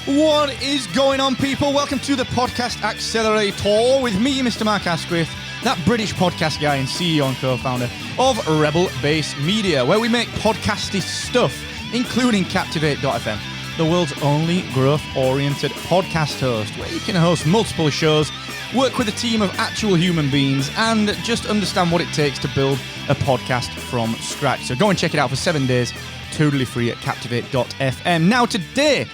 What is going on, people? Welcome to the Podcast Accelerator with me, Mr. Mark Asquith, that British podcast guy and CEO and co-founder of Rebel Base Media, where we make podcasty stuff, including Captivate.fm, the world's only growth-oriented podcast host, where you can host multiple shows, work with a team of actual human beings, and just understand what it takes to build a podcast from scratch. So go and check it out for 7 days, totally free at Captivate.fm. Now today,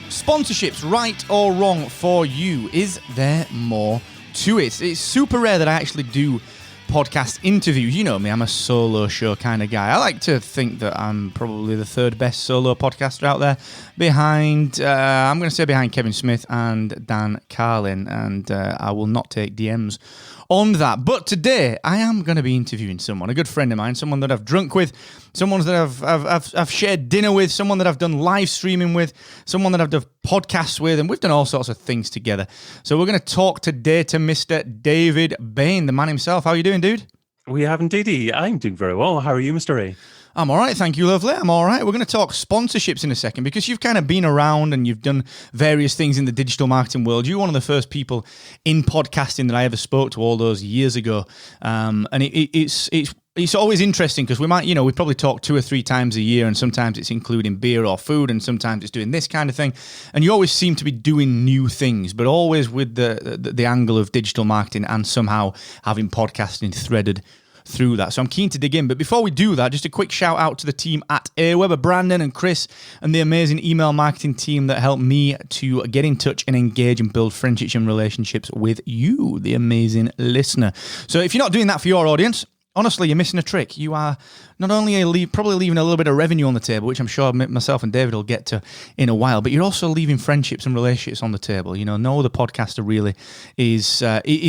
sponsorships, right or wrong for you? Is there more to it? It's super rare that I actually do podcast interviews. You know me, I'm a solo show kind of guy. I like to think that I'm probably the third best solo podcaster out there behind, I'm going to say behind Kevin Smith and Dan Carlin, and I will not take DMs on that. But today, I am going to be interviewing someone, a good friend of mine, someone that I've drunk with, someone that I've shared dinner with, someone that I've done live streaming with, someone that I've done podcasts with, and we've done all sorts of things together. So we're going to talk today to Mr. David Bain, the man himself. How are you doing, dude? We have indeed. I'm doing very well. How are you, Mr. A? I'm all right, thank you, lovely. I'm all right. We're going to talk sponsorships in a second because you've kind of been around and you've done various things in the digital marketing world. You're one of the first people in podcasting that I ever spoke to all those years ago. And it's always interesting because we probably talk 2 or 3 times a year, and sometimes it's including beer or food, and sometimes it's doing this kind of thing. And you always seem to be doing new things, but always with the angle of digital marketing and somehow having podcasting threaded through that. So I'm keen to dig in. But before we do that, just a quick shout out to the team at AWeber, Brandon and Chris, and the amazing email marketing team that helped me to get in touch and engage and build friendships and relationships with you, the amazing listener. So if you're not doing that for your audience, honestly, you're missing a trick. You are not only probably leaving a little bit of revenue on the table, which I'm sure myself and David will get to in a while, but you're also leaving friendships and relationships on the table. You know, no other podcaster really is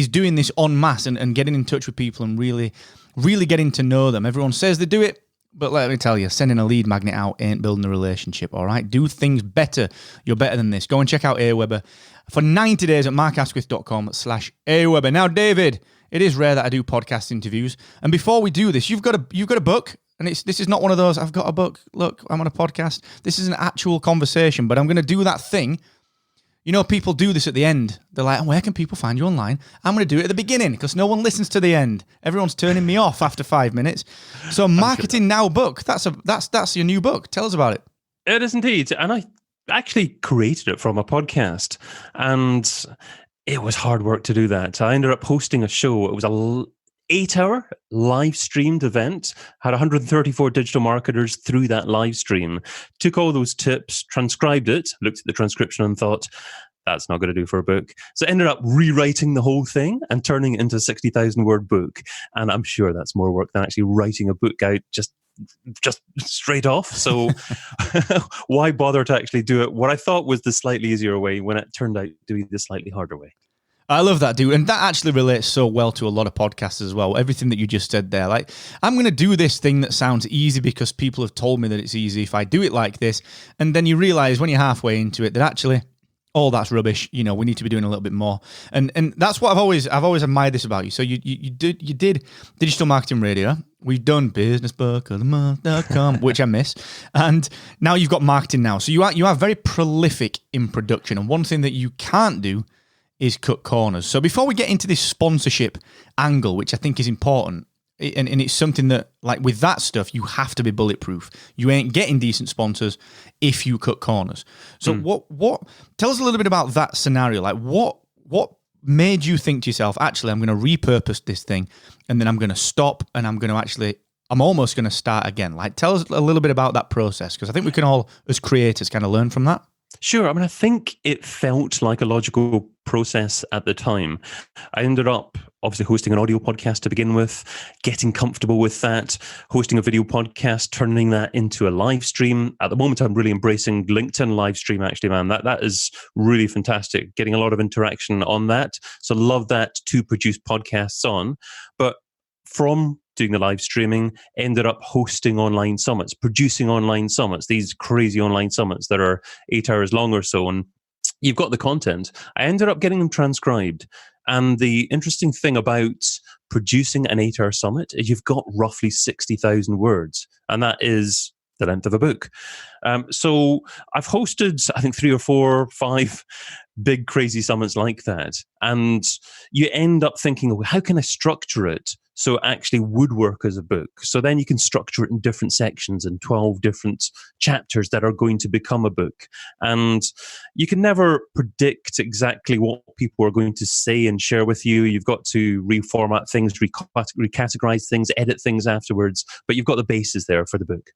doing this en masse and getting in touch with people and really getting to know them. Everyone says they do it, but let me tell you, sending a lead magnet out ain't building a relationship, all right? Do things better. You're better than this. Go and check out AWeber for 90 days at markasquith.com/AWeber. Now, David, it is rare that I do podcast interviews. And before we do this, you've got a book, and this is not one of those, I've got a book, look, I'm on a podcast. This is an actual conversation, but I'm going to do that thing. You know, people do this at the end. They're like, where can people find you online? I'm going to do it at the beginning because no one listens to the end. Everyone's turning me off after 5 minutes. So Marketing Now book, that's your new book. Tell us about it. It is indeed. And I actually created it from a podcast. And it was hard work to do that. I ended up hosting a show. It was a 8-hour live streamed event, had 134 digital marketers through that live stream, took all those tips, transcribed it, looked at the transcription and thought, that's not going to do for a book. So ended up rewriting the whole thing and turning it into a 60,000 word book. And I'm sure that's more work than actually writing a book out just straight off. So why bother to actually do it what I thought was the slightly easier way when it turned out to be the slightly harder way. I love that, dude. And that actually relates so well to a lot of podcasts as well. Everything that you just said there. Like, I'm going to do this thing that sounds easy because people have told me that it's easy if I do it like this. And then you realize when you're halfway into it that actually, oh, that's rubbish. You know, we need to be doing a little bit more. And that's what I've always admired this about you. So you did digital marketing radio. We've done businessbookofthemonth.com, which I miss. And now you've got Marketing Now. So you are very prolific in production. And one thing that you can't do is cut corners. So before we get into this sponsorship angle, which I think is important, and it's something that, like with that stuff, you have to be bulletproof. You ain't getting decent sponsors if you cut corners. So what? Tell us a little bit about that scenario. Like what made you think to yourself, actually, I'm going to repurpose this thing, and then I'm going to stop, and I'm almost going to start again. Like, tell us a little bit about that process, because I think we can all, as creators, kind of learn from that. Sure. I mean, I think it felt like a logical process at the time. I ended up obviously hosting an audio podcast to begin with, getting comfortable with that, hosting a video podcast, turning that into a live stream. At the moment, I'm really embracing LinkedIn live stream, actually, man. That is really fantastic, getting a lot of interaction on that. So love that to produce podcasts on. But from doing the live streaming, ended up hosting online summits, producing online summits, these crazy online summits that are 8 hours long or so. And you've got the content. I ended up getting them transcribed. And the interesting thing about producing an 8-hour summit is you've got roughly 60,000 words. And that is the length of a book. So I've hosted, I think, 3 or 4, 5 big crazy summits like that. And you end up thinking, well, how can I structure it so it actually would work as a book? So then you can structure it in different sections and 12 different chapters that are going to become a book. And you can never predict exactly what people are going to say and share with you. You've got to reformat things, recategorize things, edit things afterwards, but you've got the basis there for the book.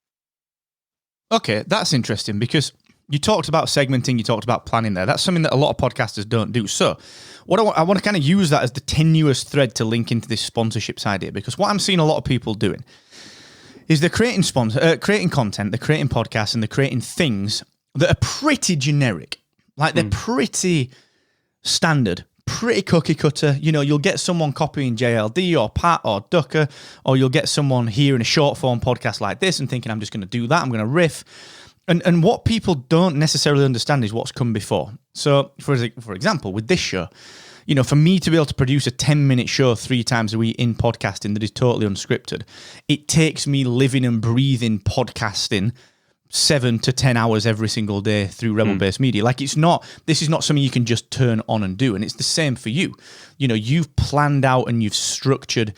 Okay, that's interesting because you talked about segmenting, you talked about planning there. That's something that a lot of podcasters don't do. So what I want to kind of use that as the tenuous thread to link into this sponsorships idea, because what I'm seeing a lot of people doing is they're creating content, they're creating podcasts, and they're creating things that are pretty generic. Like they're pretty standard, pretty cookie cutter. You know, you'll get someone copying JLD or Pat or Ducker, or you'll get someone here in a short form podcast like this and thinking, I'm just going to do that, I'm going to riff. And what people don't necessarily understand is what's come before. So, for example, with this show, you know, for me to be able to produce a 10-minute show 3 times a week in podcasting that is totally unscripted, it takes me living and breathing podcasting 7 to 10 hours every single day through Rebel-based media. Like this is not something you can just turn on and do. And it's the same for you. You know, you've planned out and you've structured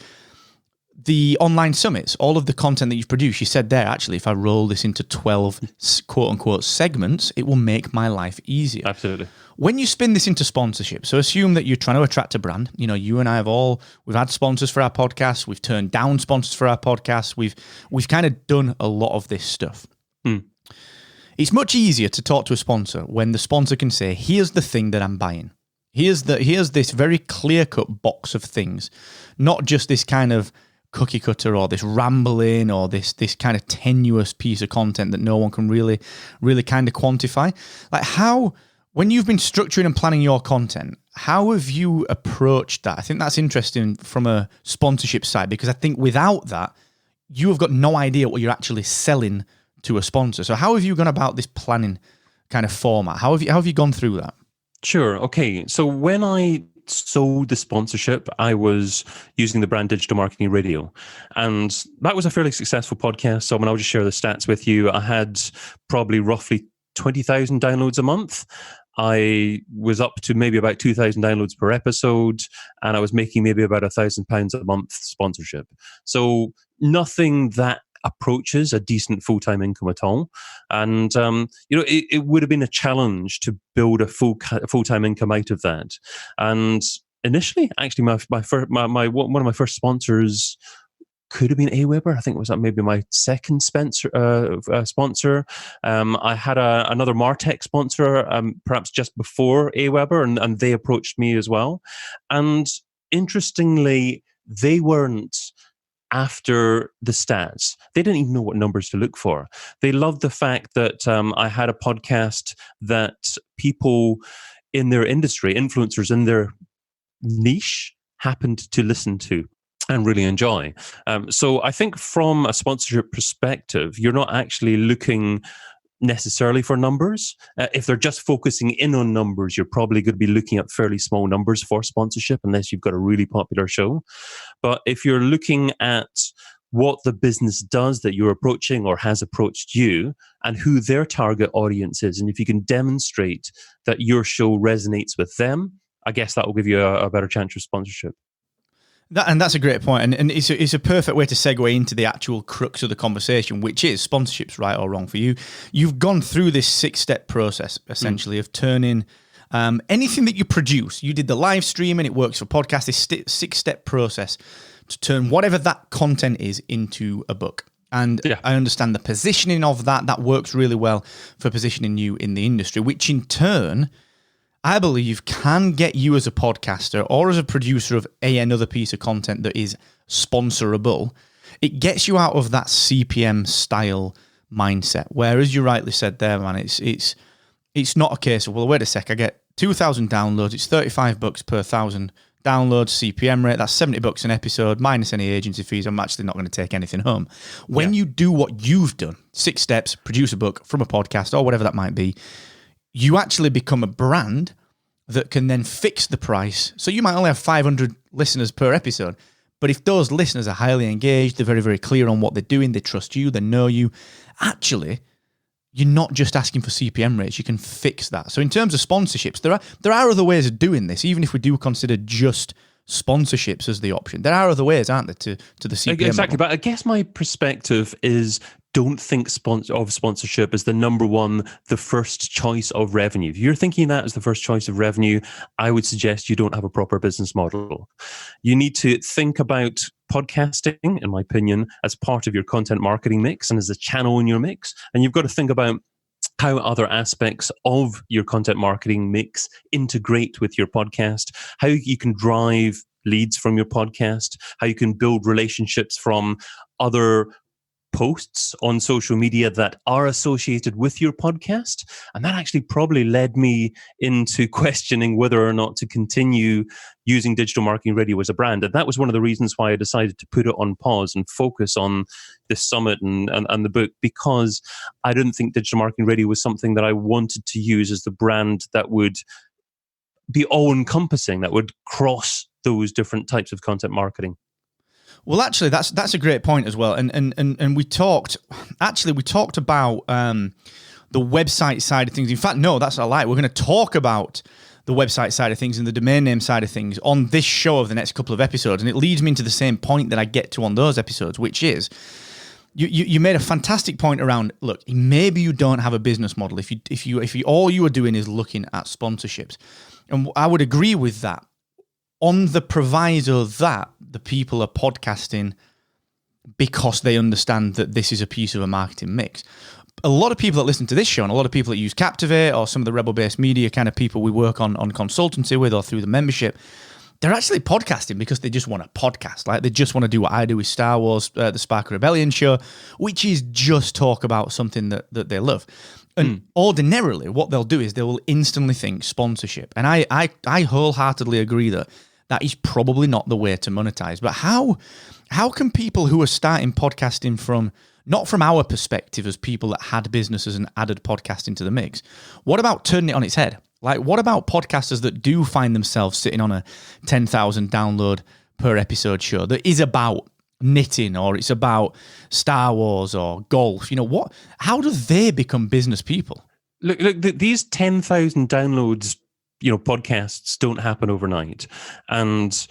the online summits, all of the content that you've produced. You said there, actually, if I roll this into 12 quote unquote segments, it will make my life easier. Absolutely. When you spin this into sponsorship, so assume that you're trying to attract a brand. You know, you and I we've had sponsors for our podcast. We've turned down sponsors for our podcast. We've kind of done a lot of this stuff. It's much easier to talk to a sponsor when the sponsor can say, here's the thing that I'm buying. Here's this very clear-cut box of things, not just this kind of cookie cutter or this rambling or this kind of tenuous piece of content that no one can really kind of quantify. Like when you've been structuring and planning your content, how have you approached that? I think that's interesting from a sponsorship side, because I think without that, you have got no idea what you're actually selling to a sponsor. So how have you gone about this planning kind of format? How have you gone through that? Sure. Okay. So when I sold the sponsorship, I was using the brand Digital Marketing Radio, and that was a fairly successful podcast. So I'll just share the stats with you. I had probably roughly 20,000 downloads a month. I was up to maybe about 2,000 downloads per episode, and I was making maybe about £1,000 a month sponsorship. So nothing that approaches a decent full-time income at all. And, it would have been a challenge to build a full-time income out of that. And initially, actually, one of my first sponsors could have been AWeber. I think it was maybe my second sponsor. I had another MarTech sponsor, perhaps just before AWeber, and they approached me as well. And interestingly, they weren't after the stats. They didn't even know what numbers to look for. They loved the fact that I had a podcast that people in their industry, influencers in their niche, happened to listen to and really enjoy. So I think from a sponsorship perspective, you're not actually looking necessarily for numbers. If they're just focusing in on numbers, you're probably going to be looking at fairly small numbers for sponsorship unless you've got a really popular show. But if you're looking at what the business does that you're approaching or has approached you and who their target audience is, and if you can demonstrate that your show resonates with them, I guess that will give you a better chance for sponsorship. That's a great point, and it's a perfect way to segue into the actual crux of the conversation, which is sponsorships, right or wrong for you. You've gone through this 6-step process, essentially, of turning anything that you produce. You did the live stream, and it works for podcasts, this 6-step process to turn whatever that content is into a book. And I understand the positioning of that. That works really well for positioning you in the industry, which in turn, I believe, can get you as a podcaster or as a producer of another piece of content that is sponsorable. It gets you out of that CPM style mindset. Whereas you rightly said there, man, it's not a case of, well, wait a sec, I get 2,000 downloads, it's $35 per 1,000 downloads, CPM rate, that's $70 an episode, minus any agency fees. I'm actually not going to take anything home. When you do what you've done, 6 steps, produce a book from a podcast or whatever that might be, you actually become a brand that can then fix the price. So you might only have 500 listeners per episode, But if those listeners are highly engaged, they're very, very clear on what they're doing, they trust you, they know you, actually, you're not just asking for CPM rates, you can fix that. So in terms of sponsorships, there are other ways of doing this, even if we do consider just sponsorships as the option. There are other ways, aren't there, to the CPM Exactly, model. but I guess my perspective is don't think of sponsorship as the number one, the first choice of revenue. If you're thinking that as the first choice of revenue, I would suggest you don't have a proper business model. You need to think about podcasting, in my opinion, as part of your content marketing mix and as a channel in your mix. And you've got to think about how other aspects of your content marketing mix integrate with your podcast, how you can drive leads from your podcast, how you can build relationships from other posts on social media that are associated with your podcast. And that actually probably led me into questioning whether or not to continue using digital marketing radio as a brand. And that was one of the reasons why I decided to put it on pause and focus on this summit and the book, because I didn't think digital marketing radio was something that I wanted to use as the brand that would be all-encompassing, that would cross those different types of content marketing. Well, actually, that's a great point as well, and we talked about the website side of things. In fact, no, that's a lie. We're going to talk about the website side of things and the domain name side of things on this show over the next couple of episodes, and it leads me into the same point that I get to on those episodes, which is you made a fantastic point around. Look, maybe you don't have a business model if you all you are doing is looking at sponsorships, and I would agree with that, on the proviso that the people are podcasting because they understand that this is a piece of a marketing mix. A lot of people that listen to this show and a lot of people that use Captivate or some of the rebel-based media kind of people we work on consultancy with or through the membership, they're actually podcasting because they just want to podcast. Like, they just want to do what I do with Star Wars, the Spark Rebellion show, which is just talk about something that they love. And ordinarily, what they'll do is they will instantly think sponsorship. And I wholeheartedly agree that is probably not the way to monetize. But how can people who are starting podcasting from, not from our perspective as people that had businesses and added podcasting to the mix, what about turning it on its head? Like, what about podcasters that do find themselves sitting on a 10,000 download per episode show that is about knitting, or it's about Star Wars or golf? You know, how do they become business people? Look, these 10,000 downloads, podcasts don't happen overnight. And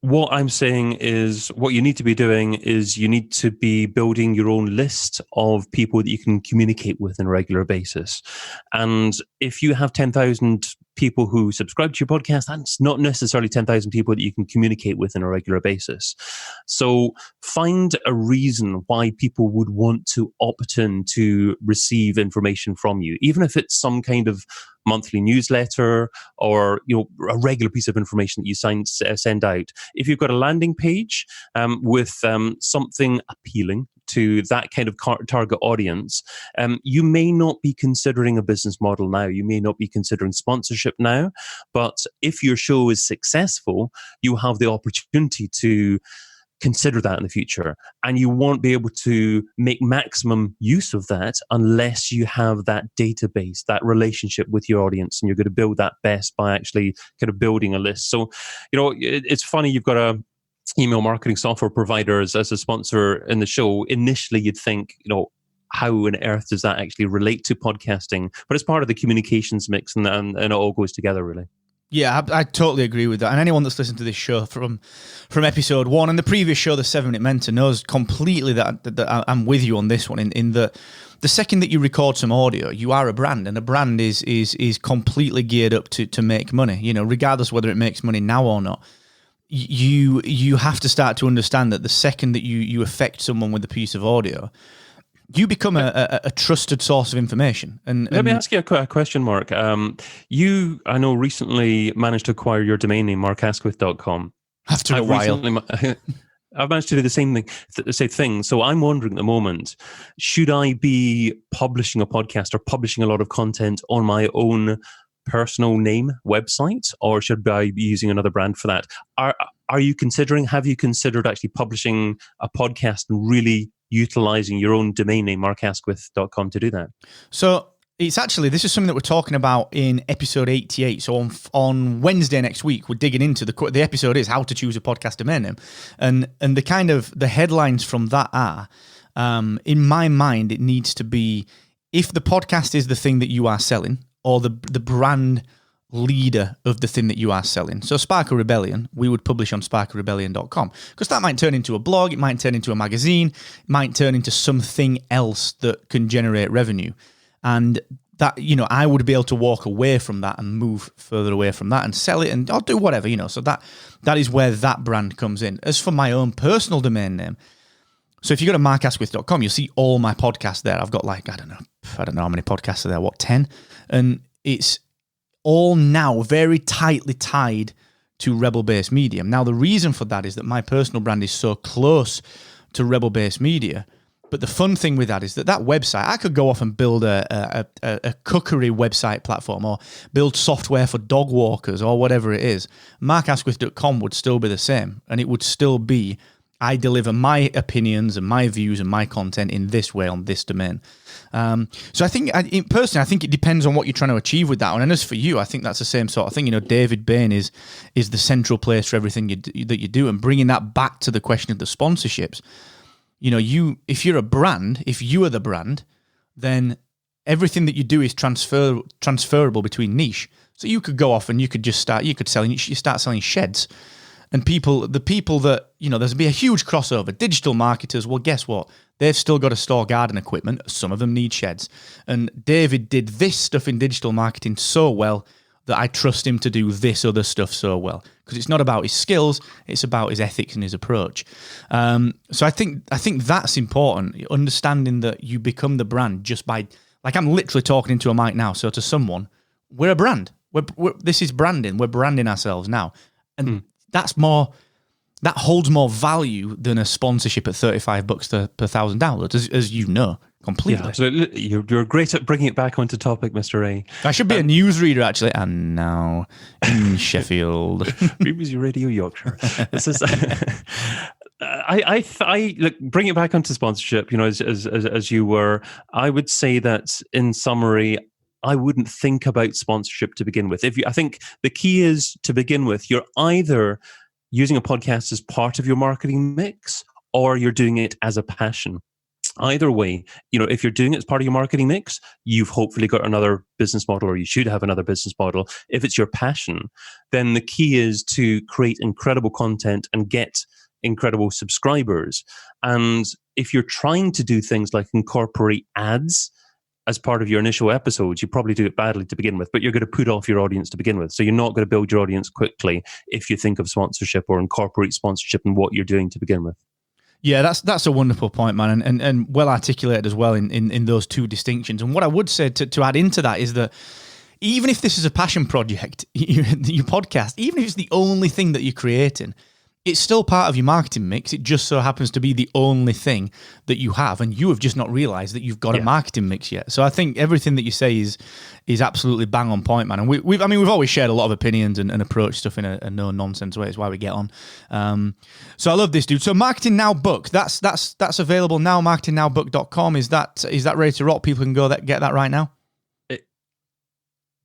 what I'm saying is, what you need to be doing is you need to be building your own list of people that you can communicate with on a regular basis. And if you have 10,000 people who subscribe to your podcast, that's not necessarily 10,000 people that you can communicate with on a regular basis. So find a reason why people would want to opt in to receive information from you, even if it's some kind of monthly newsletter or a regular piece of information that you send out. If you've got a landing page with something appealing to that kind of target audience, you may not be considering a business model now. You may not be considering sponsorship now. But if your show is successful, you have the opportunity to consider that in the future. And you won't be able to make maximum use of that unless you have that database, that relationship with your audience. And you're going to build that best by actually kind of building a list. So, it's funny, you've got a email marketing software providers as a sponsor in the show. Initially, you'd think, how on earth does that actually relate to podcasting? But it's part of the communications mix, and it all goes together, really. Yeah, I totally agree with that. And anyone that's listened to this show from episode 1 and the previous show, the 7-Minute Mentor, knows completely that I'm with you on this one. In the second that you record some audio, you are a brand, and a brand is completely geared up to make money. Regardless whether it makes money now or not. You have to start to understand that the second that you affect someone with a piece of audio, you become a trusted source of information. And let me ask you a question, Mark. You, I know, recently managed to acquire your domain name, markasquith.com. After a while. I've managed to do the same thing. So I'm wondering at the moment, should I be publishing a podcast or publishing a lot of content on my own personal name website, or should I be using another brand for that? Have you considered actually publishing a podcast and really utilizing your own domain name, markasquith.com, to do that? So It's actually, this is something that we're talking about in episode 88. So on Wednesday next week, we're digging into the episode is how to choose a podcast domain name. And the kind of the headlines from that are, in my mind, it needs to be if the podcast is the thing that you are selling or the brand leader of the thing that you are selling. So Spark a Rebellion, we would publish on sparkarebellion.com because that might turn into a blog, it might turn into a magazine, it might turn into something else that can generate revenue. And that, I would be able to walk away from that and move further away from that and sell it and I'll do whatever, So that is where that brand comes in. As for my own personal domain name, so if you go to markasquith.com, you'll see all my podcasts there. I've got I don't know how many podcasts are there, 10? And it's all now very tightly tied to Rebel Base Media. Now, the reason for that is that my personal brand is so close to Rebel Base Media. But the fun thing with that is that website, I could go off and build a cookery website platform or build software for dog walkers or whatever it is. markasquith.com would still be the same. And it would still be, I deliver my opinions and my views and my content in this way on this domain. So I think, personally, I think it depends on what you're trying to achieve with that one. And as for you, I think that's the same sort of thing. David Bain is the central place for everything that you do. And bringing that back to the question of the sponsorships, if you're a brand, if you are the brand, then everything that you do is transferable between niche. So you could go off and you could start selling sheds. And the people that, there's be a huge crossover. Digital marketers, well, guess what? They've still got to store garden equipment. Some of them need sheds. And David did this stuff in digital marketing so well that I trust him to do this other stuff so well. Because it's not about his skills, it's about his ethics and his approach. So I think that's important, understanding that you become the brand just by, I'm literally talking into a mic now, so to someone, we're a brand. This is branding. We're branding ourselves now. And that holds more value than a sponsorship at $35 per 1,000 downloads, as you know, completely. Yeah, absolutely. You're great at bringing it back onto topic, Mr. A. I should be a newsreader, actually. And now in Sheffield. BBC Radio Yorkshire. This is... I look, bring it back onto sponsorship, as you were. I would say that in summary, I wouldn't think about sponsorship to begin with. I think the key is to begin with, you're either using a podcast as part of your marketing mix or you're doing it as a passion. Either way, if you're doing it as part of your marketing mix, you've hopefully got another business model, or you should have another business model. If it's your passion, then the key is to create incredible content and get incredible subscribers. And if you're trying to do things like incorporate ads as part of your initial episodes, you probably do it badly to begin with, but you're going to put off your audience to begin with. So you're not going to build your audience quickly if you think of sponsorship or incorporate sponsorship in what you're doing to begin with. Yeah, that's a wonderful point, man, and well articulated as well in those two distinctions. And what I would say to add into that is that even if this is a passion project, your podcast, even if it's the only thing that you're creating, it's still part of your marketing mix. It just so happens to be the only thing that you have, and you have just not realized that you've got a marketing mix yet. So I think everything that you say is absolutely bang on point, man. And we've always shared a lot of opinions and approached stuff in a no nonsense way. It's why we get on. So I love this, dude. So Marketing Now book, that's available now. marketingnowbook.com. Is that ready to rock? People can go get that right now.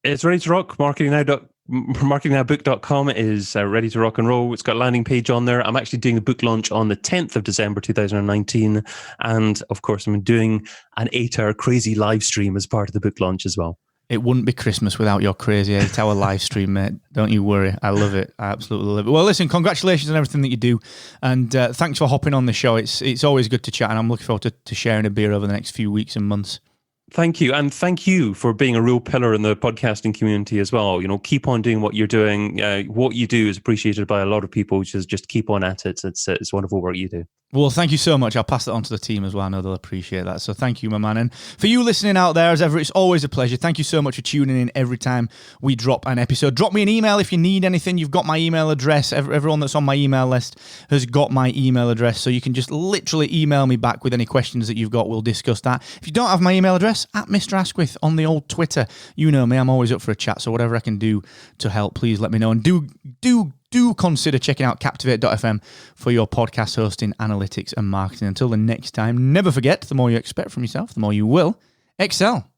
It's ready to rock. marketingnowbook.com is ready to rock and roll. It's got a landing page on there. I'm actually doing the book launch on the 10th of December 2019. And of course, I'm doing an 8-hour crazy live stream as part of the book launch as well. It wouldn't be Christmas without your crazy 8-hour live stream, mate. Don't you worry. I love it. I absolutely love it. Well, listen, congratulations on everything that you do. And thanks for hopping on the show. It's always good to chat. And I'm looking forward to sharing a beer over the next few weeks and months. Thank you. And thank you for being a real pillar in the podcasting community as well. Keep on doing what you're doing. What you do is appreciated by a lot of people, which is just keep on at it. It's wonderful work you do. Well, thank you so much. I'll pass that on to the team as well. I know they'll appreciate that. So thank you, my man. And for you listening out there, as ever, it's always a pleasure. Thank you so much for tuning in every time we drop an episode. Drop me an email if you need anything. You've got my email address. Everyone that's on my email list has got my email address. So you can just literally email me back with any questions that you've got. We'll discuss that. If you don't have my email address, at Mr. Asquith on the old Twitter. You know me. I'm always up for a chat. So whatever I can do to help, please let me know. And do consider checking out Captivate.fm for your podcast hosting, analytics, and marketing. Until the next time, never forget, the more you expect from yourself, the more you will excel.